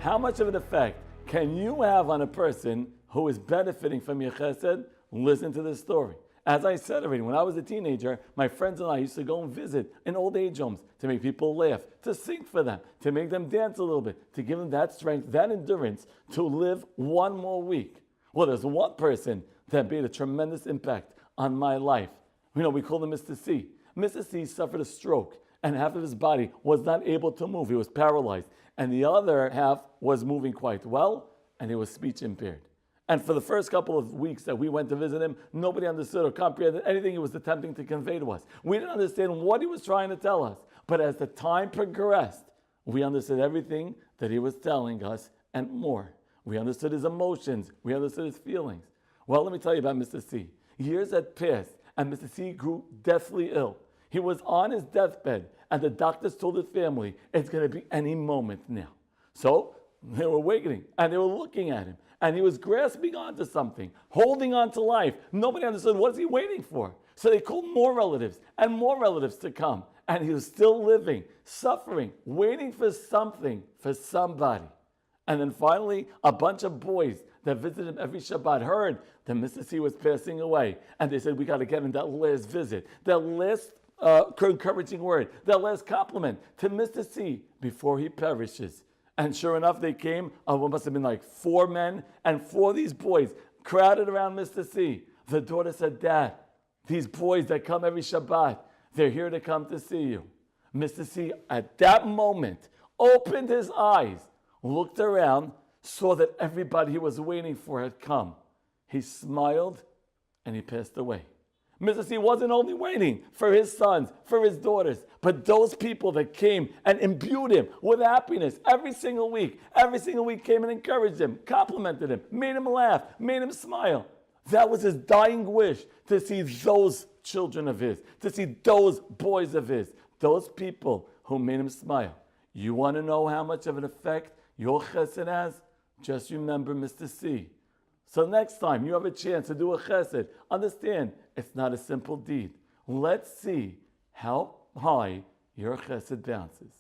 How much of an effect can you have on a person who is benefiting from your chesed? Listen to this story. As I said already, when I was a teenager, my friends and I used to go and visit in old age homes to make people laugh, to sing for them, to make them dance a little bit, to give them that strength, that endurance to live one more week. Well, there's one person that made a tremendous impact on my life. We call him Mr. C. Mr. C suffered a stroke, and half of his body was not able to move. He was paralyzed. And the other half was moving quite well, and he was speech impaired. And for the first couple of weeks that we went to visit him, nobody understood or comprehended anything he was attempting to convey to us. We didn't understand what he was trying to tell us. But as the time progressed, we understood everything that he was telling us and more. We understood his emotions. We understood his feelings. Well, let me tell you about Mr. C. Years had passed, and Mr. C grew deathly ill. He was on his deathbed, and the doctors told his family, it's going to be any moment now. So they were waiting, and they were looking at him. And he was grasping onto something, holding on to life. Nobody understood, what is he waiting for? So they called more relatives and more relatives to come. And he was still living, suffering, waiting for something, for somebody. And then finally, a bunch of boys that visited him every Shabbat heard that Mr. C was passing away. And they said, we got to get him that last visit, that last encouraging word, that last compliment to Mr. C before he perishes. And sure enough, they came, what must have been like 4 men, and 4 of these boys crowded around Mr. C. The daughter said, Dad, these boys that come every Shabbat, they're here to come to see you. Mr. C, at that moment, opened his eyes, looked around, saw that everybody he was waiting for had come. He smiled, and he passed away. Mr. C wasn't only waiting for his sons, for his daughters, but those people that came and imbued him with happiness every single week came and encouraged him, complimented him, made him laugh, made him smile. That was his dying wish, to see those children of his, to see those boys of his, those people who made him smile. You want to know how much of an effect your chesed has? Just remember Mr. C. So next time you have a chance to do a chesed, understand it's not a simple deed. Let's see how high your chesed bounces.